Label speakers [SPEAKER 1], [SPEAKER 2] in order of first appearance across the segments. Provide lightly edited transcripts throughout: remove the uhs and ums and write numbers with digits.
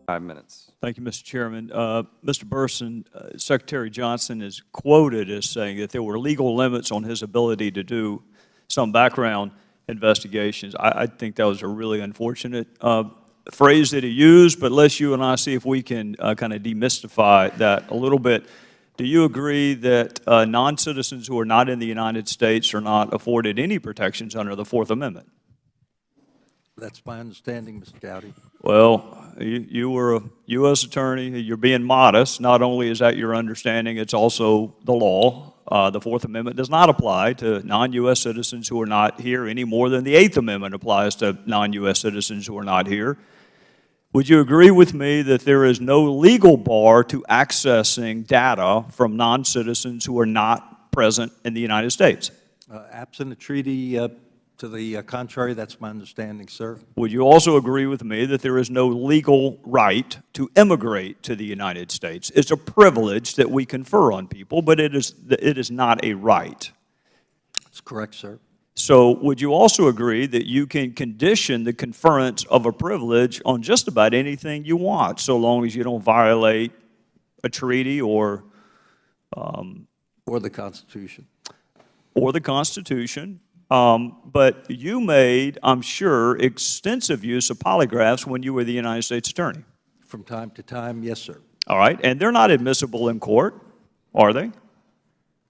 [SPEAKER 1] 5 minutes.
[SPEAKER 2] Thank you, Mr. Chairman. Mr. Burson, Secretary Johnson is quoted as saying that there were legal limits on his ability to do some background investigations. I think that was a really unfortunate phrase that he used, but let's you and I see if we can kind of demystify that a little bit. Do you agree that non-citizens who are not in the United States are not afforded any protections under the Fourth Amendment?
[SPEAKER 3] That's my understanding, Mr. Gowdy.
[SPEAKER 2] Well, you were a U.S. attorney. You're being modest. Not only is that your understanding, it's also the law. The Fourth Amendment does not apply to non-U.S. citizens who are not here any more than the Eighth Amendment applies to non-U.S. citizens who are not here. Would you agree with me that there is no legal bar to accessing data from non-citizens who are not present in the United States?
[SPEAKER 3] Absent a treaty to the contrary, that's my understanding, sir.
[SPEAKER 2] Would you also agree with me that there is no legal right to immigrate to the United States? It's a privilege that we confer on people, but it is not a right.
[SPEAKER 3] That's correct, sir.
[SPEAKER 2] So would you also agree that you can condition the conference of a privilege on just about anything you want, so long as you don't violate a treaty or
[SPEAKER 3] the Constitution?
[SPEAKER 2] Or the Constitution. But you made, I'm sure, extensive use of polygraphs when you were the United States Attorney.
[SPEAKER 3] From time to time, yes, sir.
[SPEAKER 2] All right, and they're not admissible in court, are they?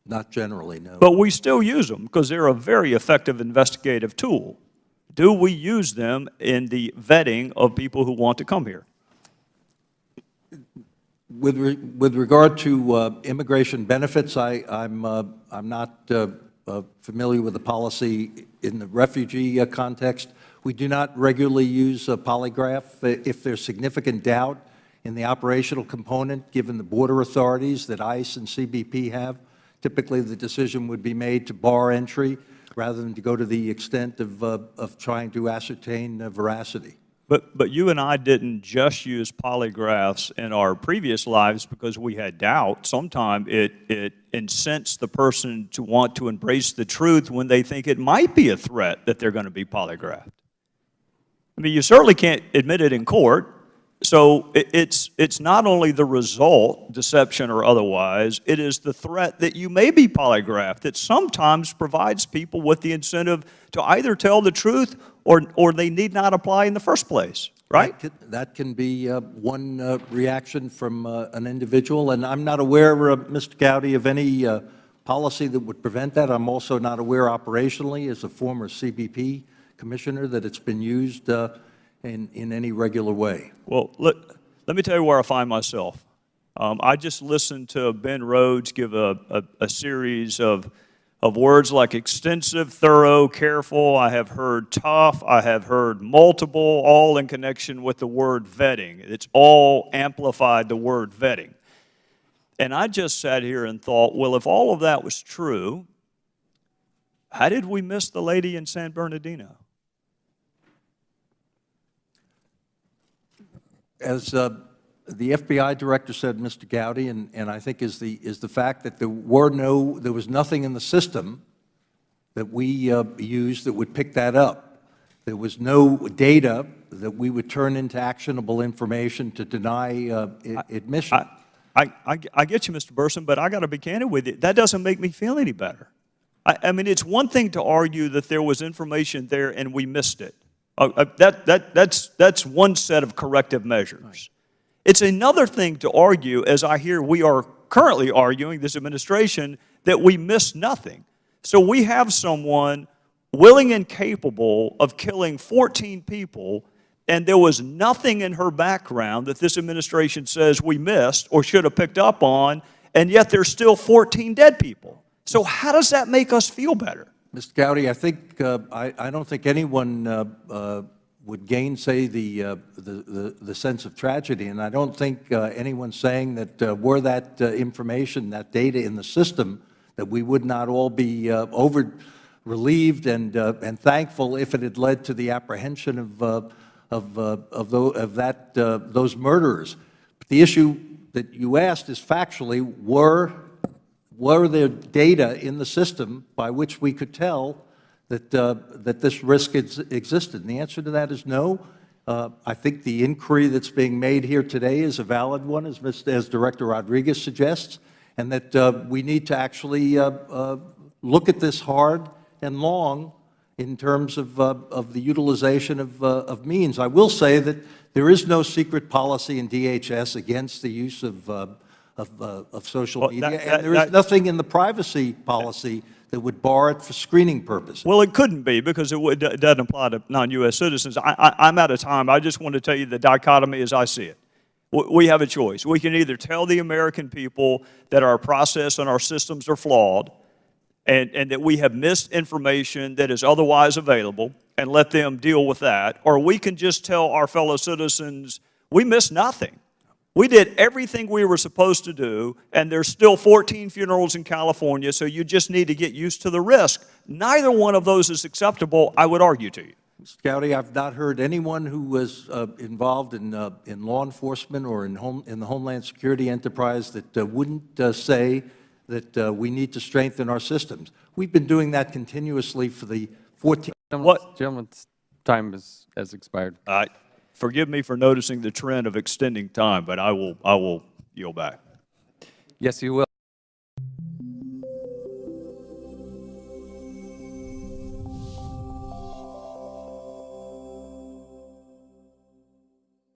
[SPEAKER 3] Not generally, no.
[SPEAKER 2] But we still use them because they're a very effective investigative tool. Do we use them in the vetting of people who want to come here?
[SPEAKER 3] With regard to immigration benefits, I'm not familiar with the policy in the refugee context. We do not regularly use a polygraph. If there's significant doubt in the operational component, given the border authorities that ICE and CBP have, typically the decision would be made to bar entry rather than to go to the extent of trying to ascertain veracity.
[SPEAKER 2] But you and I didn't just use polygraphs in our previous lives because we had doubt. Sometimes it incensed the person to want to embrace the truth when they think it might be a threat that they're going to be polygraphed. I mean, you certainly can't admit it in court. So it's not only the result, deception or otherwise, it is the threat that you may be polygraphed that sometimes provides people with the incentive to either tell the truth or they need not apply in the first place, right?
[SPEAKER 3] That can be one reaction from an individual, and I'm not aware, Mr. Gowdy, of any policy that would prevent that. I'm also not aware operationally, as a former CBP commissioner, that it's been used in any regular way.
[SPEAKER 2] Well, let me tell you where I find myself. I just listened to Ben Rhodes give a series of words like extensive, thorough, careful. I have heard tough. I have heard multiple, all in connection with the word vetting. It's all amplified the word vetting. And I just sat here and thought, well, if all of that was true, how did we miss the lady in San Bernardino?
[SPEAKER 3] As the FBI director said, Mr. Gowdy, and I think is the fact that there was nothing in the system that we used that would pick that up. There was no data that we would turn into actionable information to deny admission.
[SPEAKER 2] I get you, Mr. Burson, but I got to be candid with you. That doesn't make me feel any better. I mean, it's one thing to argue that there was information there and we missed it. That's one set of corrective measures. Right. It's another thing to argue, as I hear we are currently arguing, this administration, that we missed nothing. So we have someone willing and capable of killing 14 people, and there was nothing in her background that this administration says we missed or should have picked up on, and yet there's still 14 dead people. So how does that make us feel better?
[SPEAKER 3] Mr. Gowdy, I think I don't think anyone would gainsay the sense of tragedy, and I don't think anyone's saying that were that information, that data in the system, that we would not all be relieved and thankful if it had led to the apprehension of those murderers. But the issue that you asked is factually, were there data in the system by which we could tell that this risk existed? And the answer to that is no. I think the inquiry that's being made here today is a valid one, as Director Rodriguez suggests, and that we need to actually look at this hard and long in terms of the utilization of means. I will say that there is no secret policy in DHS against the use of social media, and there is nothing in the privacy policy that would bar it for screening purposes.
[SPEAKER 2] Well, it couldn't be because it doesn't apply to non-U.S. citizens. I'm out of time. I just want to tell you the dichotomy as I see it. We have a choice. We can either tell the American people that our process and our systems are flawed and that we have missed information that is otherwise available and let them deal with that, or we can just tell our fellow citizens we missed nothing. We did everything we were supposed to do, and there's still 14 funerals in California, so you just need to get used to the risk. Neither one of those is acceptable, I would argue to you.
[SPEAKER 3] Mr. Gowdy, I've not heard anyone who was involved in law enforcement or in the Homeland Security enterprise that wouldn't say that we need to strengthen our systems. We've been doing that continuously for the 14.
[SPEAKER 1] Gentleman's time has expired.
[SPEAKER 2] Forgive me for noticing the trend of extending time, but I will yield back.
[SPEAKER 1] Yes, you will.